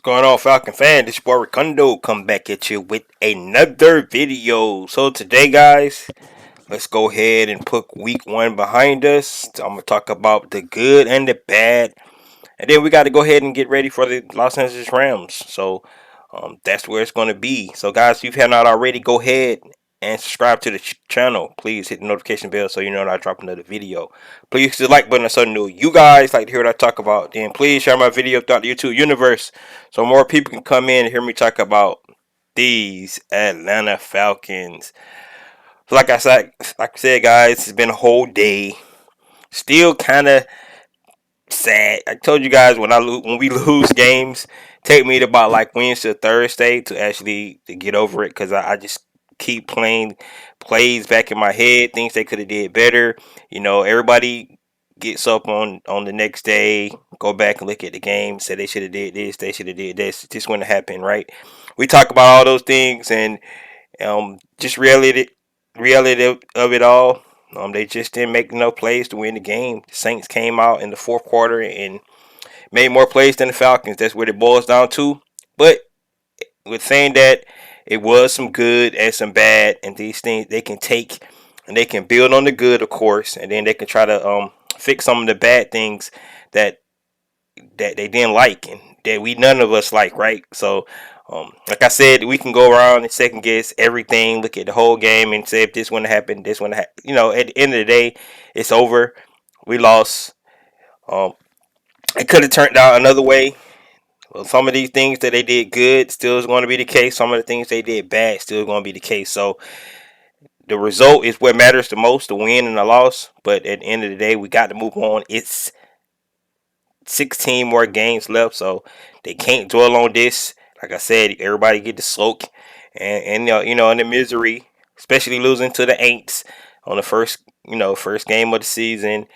Going on, Falcon fan? This boy Ricondo come back at you with another video. So today, guys, let's go ahead and put week one behind us. I'm gonna talk about the good and the bad, and then we got to go ahead and get ready for the Los Angeles Rams. So that's where it's gonna be. So guys, if you have not already, go ahead and subscribe to the channel. Please hit the notification bell so you know when I drop another video. Please hit the like button if something new you guys like to hear what I talk about. Then please share my video throughout the YouTube universe so more people can come in and hear me talk about these Atlanta Falcons. So like I said, guys, it's been a whole day. Still kind of sad. I told you guys when we lose games, take me to about like Wednesday or Thursday to actually to get over it because I just keep playing plays back in my head, things they could have did better. Everybody gets up on the next day, go back and look at the game, say they should have did this, they should have did this. This wouldn't happen, right? We talk about all those things and just reality of it all. They just didn't make enough plays to win the game. The Saints came out in the fourth quarter and made more plays than the Falcons. That's what it boils down to. But with saying that, it was some good and some bad, and these things they can take and they can build on the good, of course, and then they can try to fix some of the bad things that they didn't like and that we none of us like, right? So, like I said, we can go around and second guess everything, look at the whole game, and say if this one happened, this one happened. At the end of the day, it's over. We lost. It could have turned out another way. Well, some of these things that they did good still is going to be the case. Some of the things they did bad still going to be the case. So the result is what matters the most, the win and the loss. But at the end of the day, we got to move on. It's 16 more games left, so they can't dwell on this. Like I said, everybody get the soak and in the misery, especially losing to the Aints on the first game of the season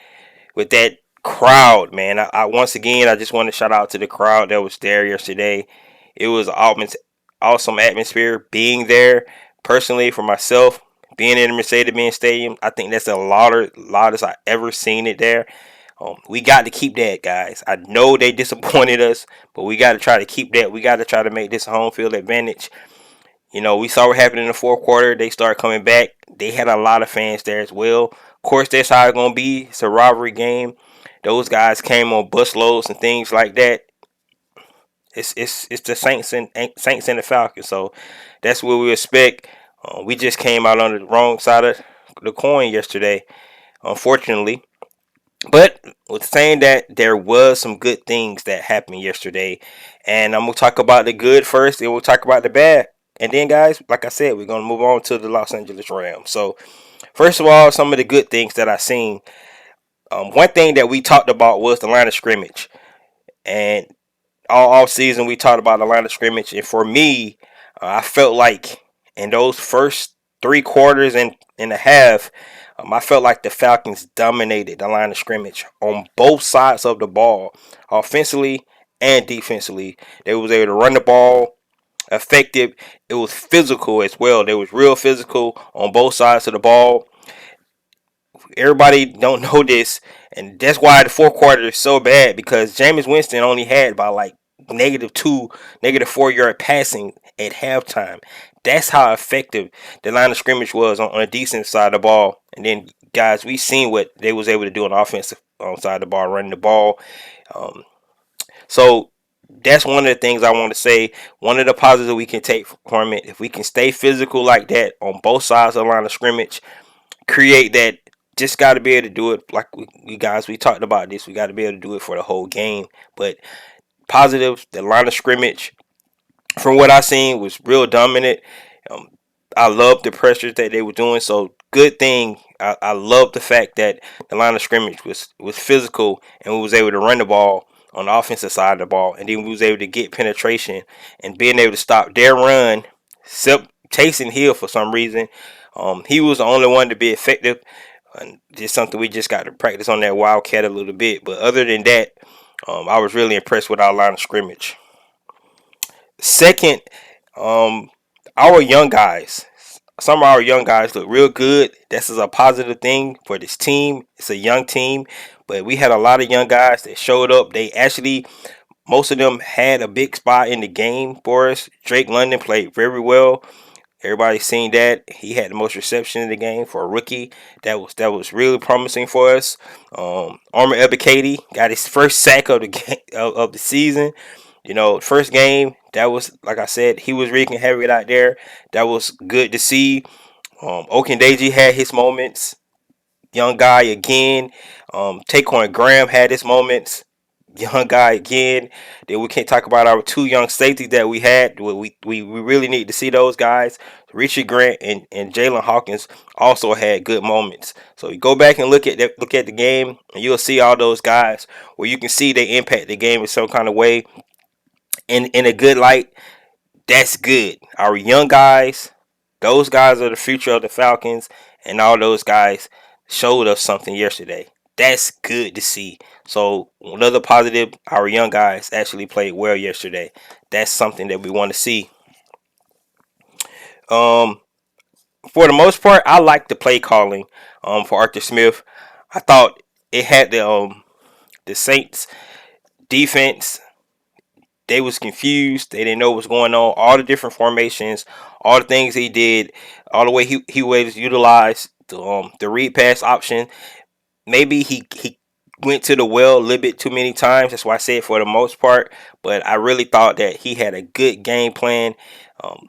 with that crowd, man. I once again, I just want to shout out to the crowd that was there yesterday. It was awesome atmosphere being there. Personally, for myself, being in the Mercedes-Benz Stadium, I think that's the loudest I ever seen it there. We got to keep that, guys. I know they disappointed us, but we got to try to keep that. We got to try to make this a home field advantage. We saw what happened in the fourth quarter. They started coming back. They had a lot of fans there as well. Of course, that's how it's going to be. It's a rivalry game. Those guys came on bus loads and things like that. It's the Saints and the Falcons. So that's what we expect. We just came out on the wrong side of the coin yesterday, unfortunately. But with saying that, there was some good things that happened yesterday, and I'm gonna talk about the good first, and we'll talk about the bad, and then, guys, like I said, we're gonna move on to the Los Angeles Rams. So, first of all, some of the good things that I seen. One thing that we talked about was the line of scrimmage, and all season we talked about the line of scrimmage, and for me, I felt like in those first 3 quarters and a half, I felt like the Falcons dominated the line of scrimmage on both sides of the ball, offensively and defensively. They was able to run the ball effective. It was physical as well. They was real physical on both sides of the ball. Everybody don't know this, and that's why the fourth quarter is so bad because Jameis Winston only had about like -2, -4 yard passing at halftime. That's how effective the line of scrimmage was on a decent side of the ball. And then, guys, we seen what they was able to do on the offensive side of the ball, running the ball. So that's one of the things I want to say. One of the positives we can take from it, if we can stay physical like that on both sides of the line of scrimmage, create that. Just got to be able to do it like we talked about this. We got to be able to do it for the whole game. But positive, the line of scrimmage, from what I seen, was real dominant. I love the pressures that they were doing. So good thing. I love the fact that the line of scrimmage was physical and we was able to run the ball on the offensive side of the ball, and then we was able to get penetration and being able to stop their run, except Taysom Hill for some reason. He was the only one to be effective. And just something we just got to practice on that Wildcat a little bit. But other than that, I was really impressed with our line of scrimmage. Second, our young guys. Some of our young guys look real good. This is a positive thing for this team. It's a young team, but we had a lot of young guys that showed up. They actually, Most of them had a big spot in the game for us. Drake London played very well. Everybody seen that. He had the most reception in the game for a rookie. That was really promising for us. Armor Ebiketie got his first sack of the game of the season. First game, that was, like I said, he was wreaking havoc out there. That was good to see. Okendeji had his moments. Young guy again. Taquan Graham had his moments. Young guy again. Then we can't talk about our two young safeties that we had. We really need to see those guys. Richard Grant and Jalen Hawkins also had good moments. So you go back and look at the game, and you'll see all those guys where you can see they impact the game in some kind of way in a good light. That's good. Our young guys, those guys are the future of the Falcons, and all those guys showed us something yesterday. That's good to see. So another positive, our young guys actually played well yesterday. That's something that we want to see. Um, for the most part, I like the play calling for Arthur Smith. I thought it had the Saints defense. They was confused. They didn't know what was going on. All the different formations, all the things he did, all the way he was utilized the read pass option. Maybe he went to the well a little bit too many times. That's why I said for the most part. But I really thought that he had a good game plan. Um,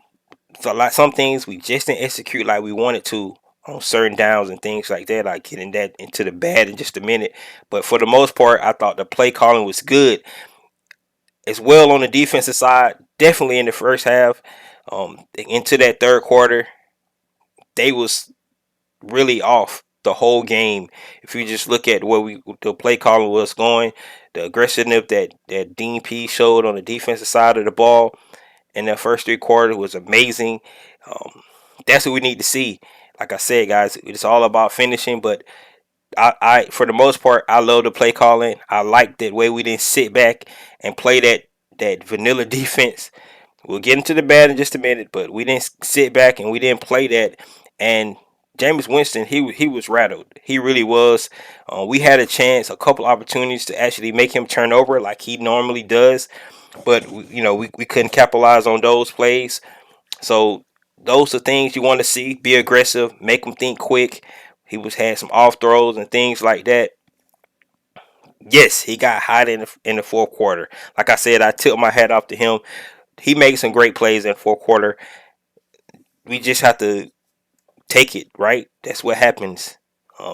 so like some things we just didn't execute like we wanted to on certain downs and things like that. Like getting that into the bad in just a minute. But for the most part, I thought the play calling was good as well on the defensive side. Definitely in the first half, into that third quarter, they was really off the whole game. If you just look at where the play calling was going, the aggressiveness that Dean P showed on the defensive side of the ball in that first three quarters was amazing. That's what we need to see. Like I said, guys, it's all about finishing. But I for the most part, I love the play calling. I like that way we didn't sit back and play that vanilla defense. We'll get into the bad in just a minute, but we didn't sit back and we didn't play that. And Jameis Winston, he was rattled. He really was. We had a chance, a couple opportunities to actually make him turn over like he normally does, but we couldn't capitalize on those plays. So those are things you want to see. Be aggressive, make him think quick. He was had some off throws and things like that. Yes, he got hot in the fourth quarter. Like I said, I took my hat off to him. He made some great plays in the fourth quarter. We just have to take it, right? That's what happens.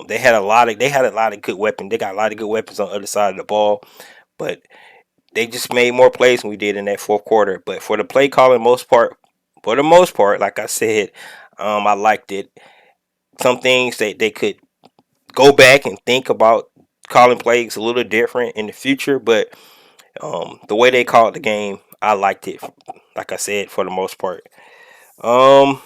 They had a lot of good weapons. They got a lot of good weapons on the other side of the ball, but they just made more plays than we did in that fourth quarter. But for the play calling, for the most part, like I said, I liked it. Some things that they could go back and think about calling plays a little different in the future, but the way they called the game, I liked it. Like I said, for the most part. Um,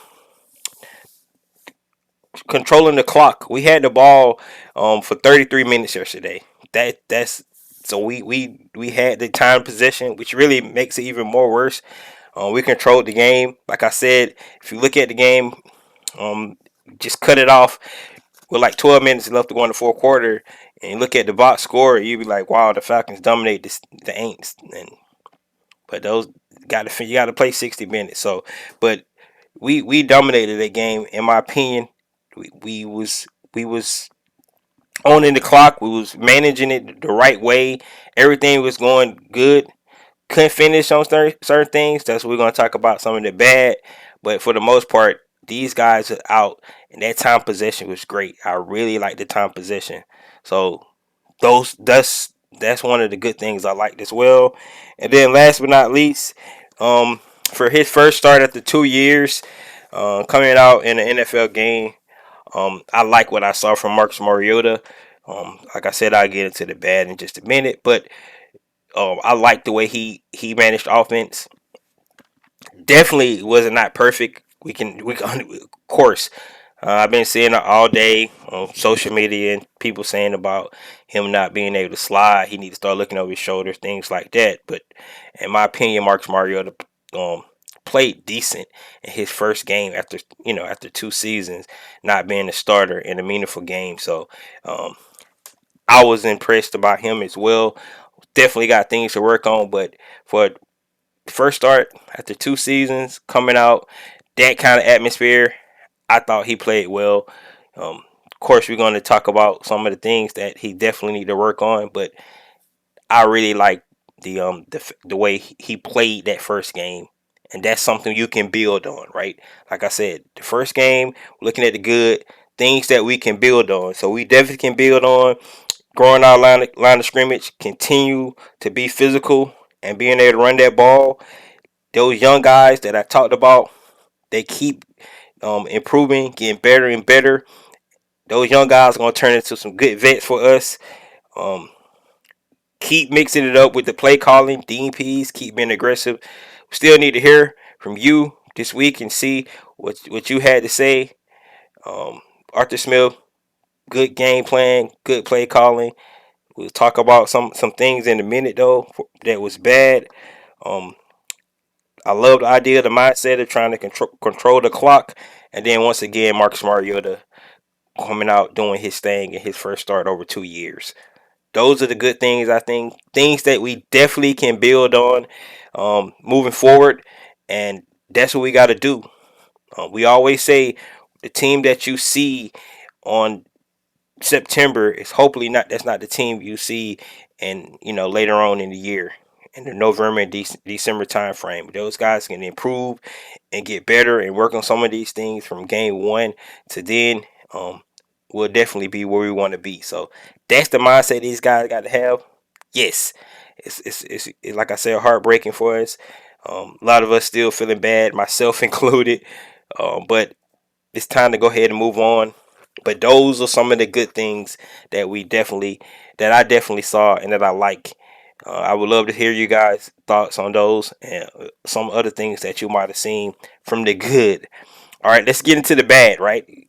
Controlling the clock. We had the ball for 33 minutes yesterday. That's so we had the time possession, which really makes it even more worse. We controlled the game. Like I said, if you look at the game, just cut it off with like 12 minutes left to go in the fourth quarter, and you look at the box score, you'd be like, "Wow, the Falcons dominate the Aints." And but those you got to play 60 minutes. So, but we dominated that game. In my opinion, we was owning the clock. We was managing it the right way. Everything was going good. Couldn't finish on certain things. That's what we're gonna talk about. Some of the bad, but for the most part, these guys are out, and that time possession was great. I really like the time possession. So that's one of the good things I liked as well. And then last but not least, for his first start after 2 years, coming out in an NFL game, I like what I saw from Marcus Mariota. Like I said, I'll get into the bad in just a minute, but I like the way he managed offense. Definitely was it not perfect. We can of course. I've been seeing it all day on social media and people saying about him not being able to slide. He needs to start looking over his shoulders, things like that. But in my opinion, Marcus Mariota um, played decent in his first game after 2 seasons not being a starter in a meaningful game. So um, I was impressed about him as well. definitely got things to work on. But for first start after 2 seasons coming out, that kind of atmosphere, I thought he played well. Of course, we're going to talk about some of the things that he definitely need to work on, but I really like the way he played that first game, and that's something you can build on, right? Like I said, the first game, looking at the good things that we can build on, so we definitely can build on growing our line of scrimmage, continue to be physical and being able to run that ball. Those young guys that I talked about, they keep improving, getting better and better. Those young guys are going to turn into some good vets for us. Um, keep mixing it up with the play calling, DPs, keep being aggressive. Still need to hear from you this week and see what you had to say. Um, Arthur Smith, good game plan, good play calling. We'll talk about some things in a minute though that was bad. Um, I love the idea, the mindset of trying to control the clock, and then once again, Marcus Mariota coming out doing his thing in his first start over 2 years. Those are the good things, I think, things that we definitely can build on moving forward, and that's what we got to do. We always say the team that you see on September is hopefully not, that's not the team you see and later on in the year, in the November and December time frame. Those guys can improve and get better and work on some of these things from game one to then. We'll definitely be where we want to be. So that's the mindset these guys got to have. Yes, it's like I said, heartbreaking for us. A lot of us still feeling bad, myself included. But it's time to go ahead and move on. But those are some of the good things that I definitely saw and that I like. I would love to hear you guys' thoughts on those and some other things that you might have seen from the good. All right, let's get into the bad. Right,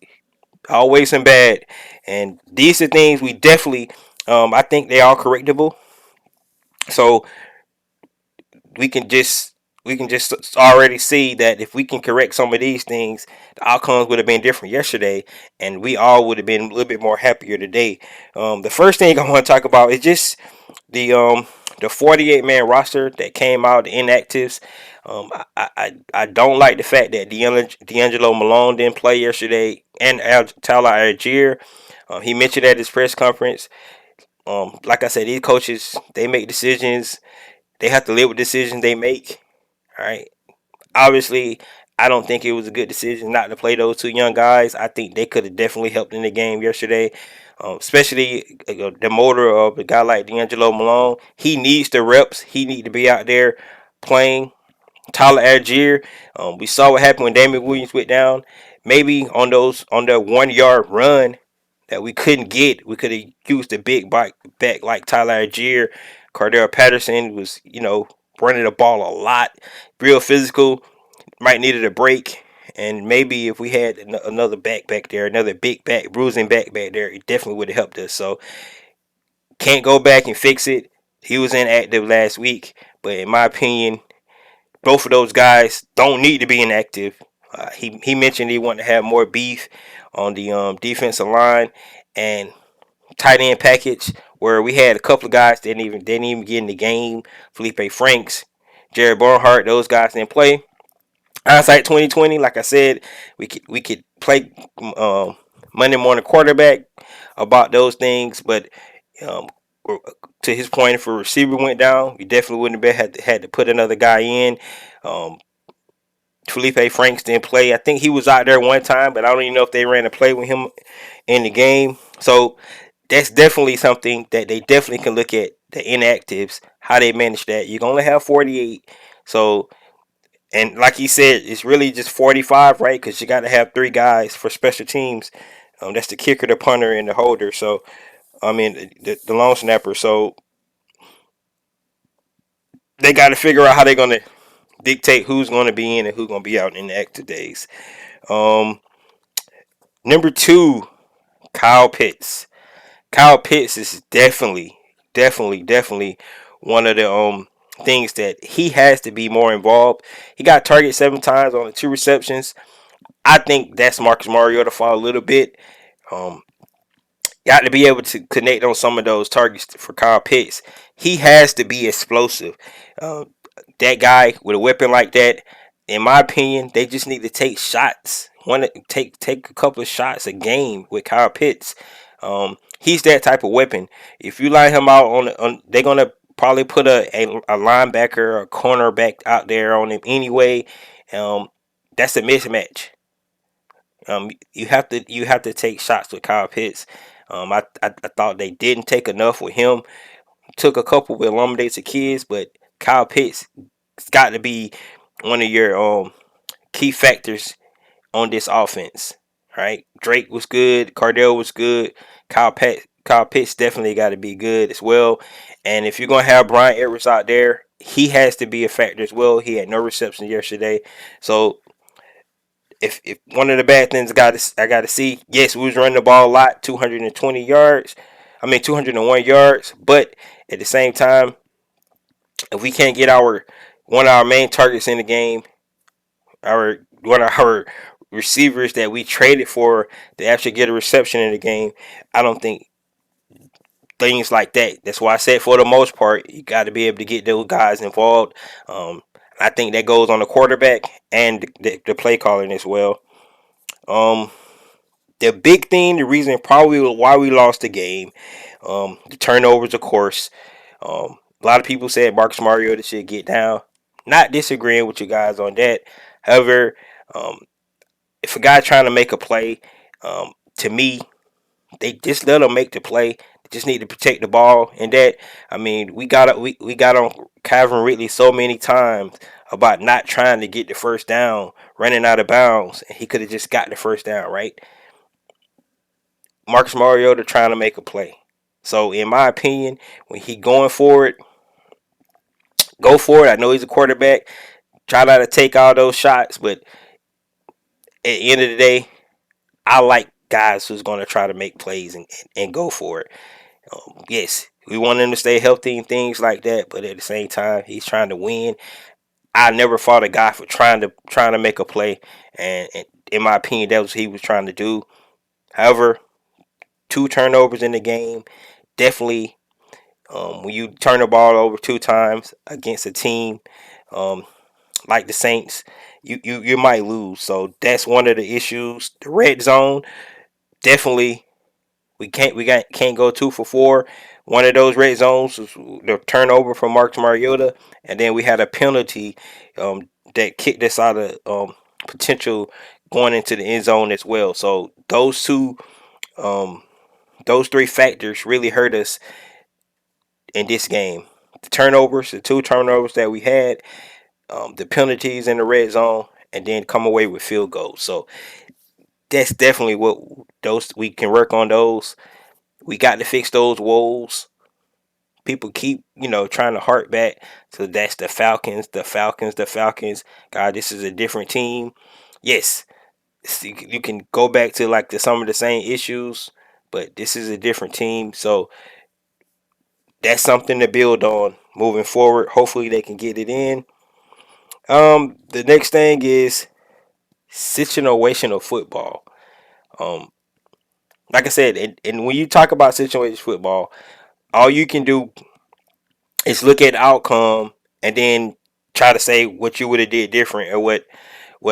always some bad, and these are things we definitely. I think they are correctable. So we can just we can just already see that if we can correct some of these things, the outcomes would have been different yesterday, and we all would have been a little bit more happier today. The first thing I want to talk about is just the 48-man roster that came out, the inactives. I don't like the fact that D'Angelo Malone didn't play yesterday, and Tyler Algier. He mentioned at his press conference. Like I said, these coaches, they make decisions. They have to live with decisions they make. All right. Obviously, I don't think it was a good decision not to play those two young guys. I think they could have definitely helped in the game yesterday, especially the motor of a guy like D'Angelo Malone. He needs the reps. He needs to be out there playing. Tyler Algier, we saw what happened when Damian Williams went down. Maybe on that 1 yard run that we couldn't get, we could have used a big back like Tyler Algier. Cordell Patterson was, running the ball a lot, real physical. Might needed a break, and maybe if we had another back there, another big back, bruising back there, it definitely would have helped us. So can't go back and fix it. He was inactive last week, but in my opinion, both of those guys don't need to be inactive. He mentioned he wanted to have more beef on the defensive line and tight end package, where we had a couple of guys that didn't even get in the game. Felipe Franks, Jared Barnhart, those guys didn't play. Hindsight 2020, like I said, we could play Monday morning quarterback about those things, but um, to his point, if a receiver went down, we definitely wouldn't have had to put another guy in. Um, Felipe Franks didn't play. I think he was out there one time, but I don't even know if they ran a play with him in the game. So that's definitely something that they definitely can look at, the inactives, how they manage that. You can only have 48. So, and like he said, it's really just 45, right? Because you got to have three guys for special teams. That's the kicker, the punter, and the holder. So, I mean, the long snapper. So they got to figure out how they're going to dictate who's going to be in and who's going to be out in the active days. Um, Number two, Kyle Pitts. Kyle Pitts is definitely one of the things that he has to be more involved. He got targeted 7 times on the 2 receptions. I think that's Marcus Mariota fault a little bit. Um, got to be able to connect on some of those targets for Kyle Pitts. he has to be explosive. Uh, that guy with a weapon like that, in my opinion, they just need to take shots. Want to take a couple of shots a game with Kyle Pitts. He's that type of weapon. If you line him out they're gonna probably put a linebacker or a cornerback out there on him anyway. Um, that's a mismatch. You have to take shots with Kyle Pitts. I thought they didn't take enough with him. Took a couple with Illuminates kids, but Kyle Pitts has got to be one of your key factors on this offense. Right? Drake was good, Cardell was good, Kyle Pitts definitely got to be good as well. And if you're gonna have Brian Edwards out there, he has to be a factor as well. He had no reception yesterday, so if one of the bad things I got to see, yes, we was running the ball a lot, 220 yards. I mean 201 yards, but at the same time, if we can't get our one of our main targets in the game, our one of our receivers that we traded for to actually get a reception in the game, I don't think things like that. That's why I said for the most part, you got to be able to get those guys involved. Um, I think that goes on the quarterback and the play calling as well. Um, the big thing, the reason probably why we lost the game, the turnovers, of course. A lot of people said Marcus Mariota should get down. Not disagreeing with you guys on that. However, um, if a guy trying to make a play, to me, they just let him make the play. They just need to protect the ball. And that, I mean, we got on Calvin Ridley so many times about not trying to get the first down, running out of bounds, and he could have just got the first down, right? Marcus Mariota trying to make a play. So in my opinion, when he going for it, go for it. I know he's a quarterback. Try not to take all those shots, but at the end of the day, I like guys who's going to try to make plays and go for it. Yes, we want him to stay healthy and things like that, but at the same time, he's trying to win. I never fought a guy for trying to make a play, and in my opinion, that was what he was trying to do. However, two turnovers in the game definitely. When you turn the ball over two times against a team um, like the Saints, you might lose. So that's one of the issues. The red zone, definitely can't go 2 for 4. One of those red zones was the turnover from Marcus Mariota, and then we had a penalty that kicked us out of potential going into the end zone as well. So um, those three factors really hurt us in this game. The two turnovers that we had, the penalties in the red zone, and then come away with field goals. So that's definitely what those we can work on those. We got to fix those woes. People keep, trying to hark back. So that's the Falcons, the Falcons, the Falcons. God, this is a different team. Yes, you can go back to like some of the same issues, but this is a different team. So that's something to build on moving forward. Hopefully they can get it in. The next thing is situational football. Um, like I said, and when you talk about situational football, all you can do is look at the outcome and then try to say what you would have did different or what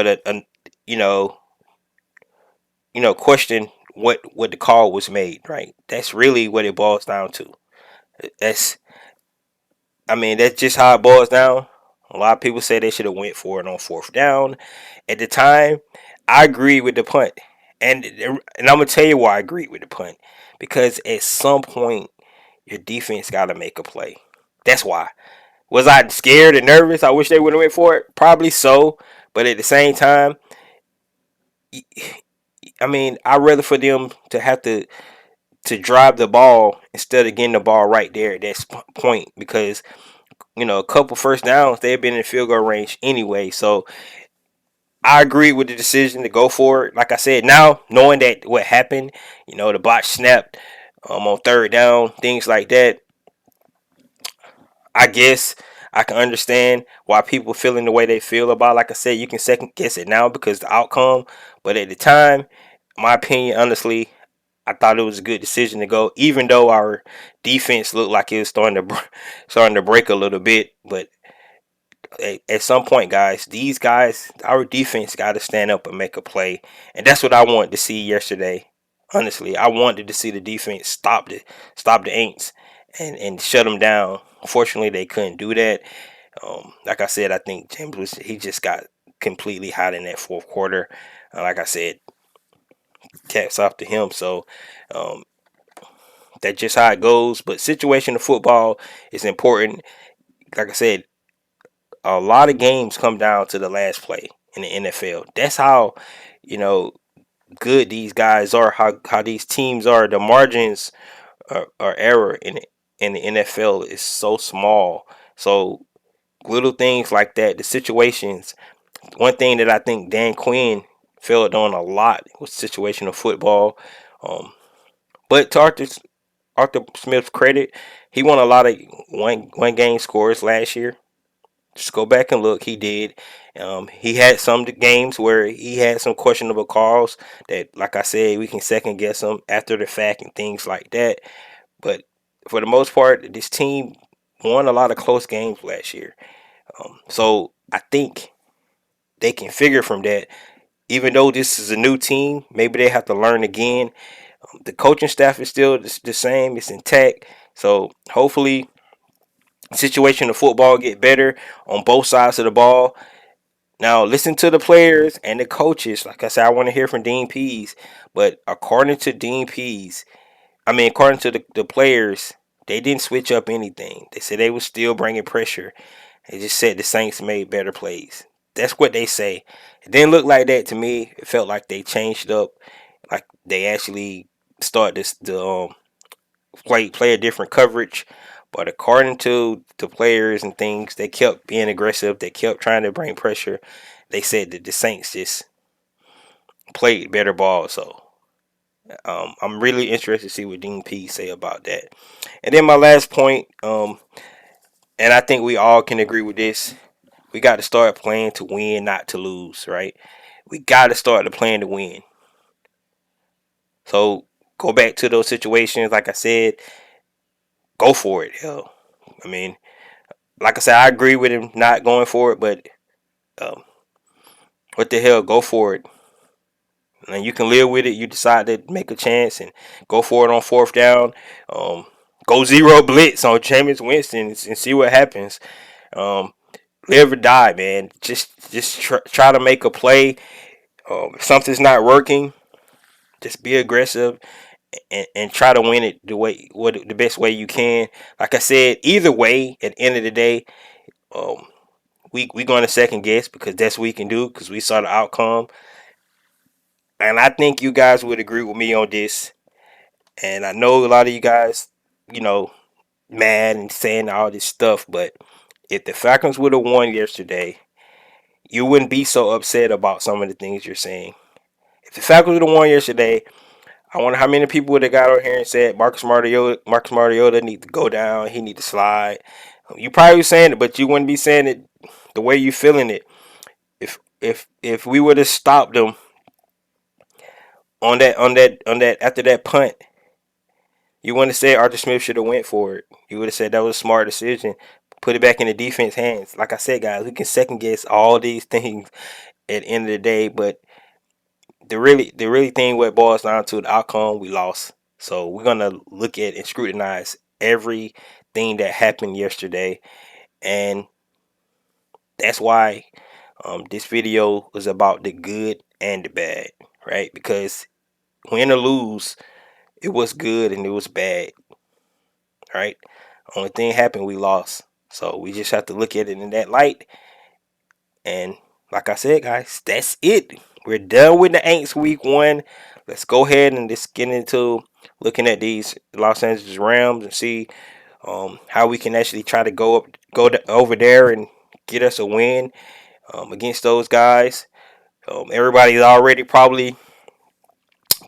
a you know question what the call was made. Right. That's really what it boils down to. That's that's just how it boils down. A lot of people say they should have went for it on fourth down. At the time, I agreed with the punt, and I'm gonna tell you why I agreed with the punt, because at some point your defense got to make a play. That's why. Was I scared and nervous? I wish they would have went for it. Probably so, but at the same time, I'd rather for them to have to drive the ball instead of getting the ball right there at that point, because a couple first downs, they've been in field goal range anyway. So I agree with the decision to go for it. Like I said, now knowing that what happened, the botch snapped on third down, things like that. I guess I can understand why people feeling the way they feel about. Like I said, you can second guess it now because the outcome, but at the time, my opinion, honestly, I thought it was a good decision to go, even though our defense looked like it was starting to break a little bit. But at some point, guys, these guys, our defense got to stand up and make a play, and that's what I wanted to see yesterday. Honestly, I wanted to see the defense stop the Aints, and shut them down. Unfortunately, they couldn't do that. Like I said, I think he just got completely hot in that fourth quarter. Like I said, caps off to him. So um, that's just how it goes. But situational football is important. Like I said, a lot of games come down to the last play in the NFL. That's how, you know, good these guys are. How these teams are. The margins are error in the NFL is so small. So little things like that, the situations. One thing that I think Dan Quinn failed on a lot was situational football. Um, but to Arthur Smith's credit, he won a lot of one game scores last year. Just go back and look. He did. He had some games where he had some questionable calls that, like I said, we can second guess them after the fact and things like that. But for the most part, this team won a lot of close games last year. So I think they can figure from that. Even though this is a new team, maybe they have to learn again. The coaching staff is still the same. It's intact. So hopefully, situation of football get better on both sides of the ball. Now, listen to the players and the coaches. Like I said, I want to hear from Dean Pease. But according to Dean Pease, according to the players, they didn't switch up anything. They said they were still bringing pressure. They just said the Saints made better plays. That's what they say. It didn't look like that to me. It felt like they changed up, like they actually started to play a different coverage. But according to the players and things, they kept being aggressive. They kept trying to bring pressure. They said that the Saints just played better ball. So I'm really interested to see what Dean P say about that. And then my last point, and I think we all can agree with this. We got to start playing to win, not to lose, right? We got to start the plan to win. So go back to those situations. Like I said, go for it. Hell, I mean, like I said, I agree with him not going for it, but um, what the hell, go for it. And you can live with it. You decide to make a chance and go for it on fourth down. Um, Go zero blitz on Jameis Winston and see what happens. Um, Live or die, man. Just try to make a play. If something's not working, just be aggressive and try to win it the best way you can. Like I said, either way, at the end of the day, um, we going to second guess because that's what we can do because we saw the outcome. And I think you guys would agree with me on this. And I know a lot of you guys, you know, mad and saying all this stuff, but if the Falcons would have won yesterday, you wouldn't be so upset about some of the things you're saying. If the Falcons would have won yesterday, I wonder how many people would have got on here and said Marcus Mariota need to go down, he need to slide. You probably saying it, but you wouldn't be saying it the way you feeling it. If we would have stopped them on that after that punt, you wouldn't have said Arthur Smith should have went for it. You would have said that was a smart decision. Put it back in the defense hands. Like I said, guys, we can second guess all these things at the end of the day, but the really thing what boils down to the outcome, we lost. So we're gonna look at and scrutinize everything that happened yesterday, and that's why this video was about the good and the bad, right? Because win or lose, it was good and it was bad, right? Only thing happened, we lost. So we just have to look at it in that light. And like I said, guys, that's it. We're done with the Aints week 1. Let's go ahead and just get into looking at these Los Angeles Rams and see how we can actually try to over there and get us a win against those guys. Everybody's already probably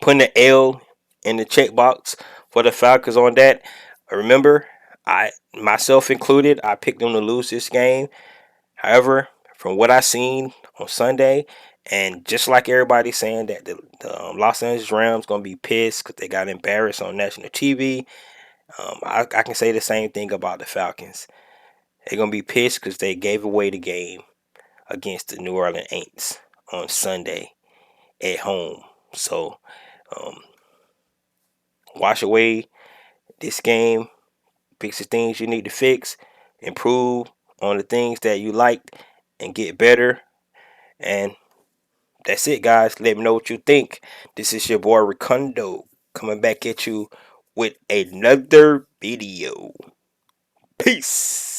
putting the L in the checkbox for the Falcons on that. Remember, I myself included, I picked them to lose this game. However, from what I seen on Sunday And just like everybody's saying that the Los Angeles Rams gonna be pissed because they got embarrassed on national TV, I can say the same thing about the Falcons. They're gonna be pissed because they gave away the game against the New Orleans Saints on Sunday at home. So um, wash away this game, fix the things you need to fix, improve on the things that you liked, and get better. And that's it, guys. Let me know what you think. This is your boy Ricondo coming back at you with another video. Peace.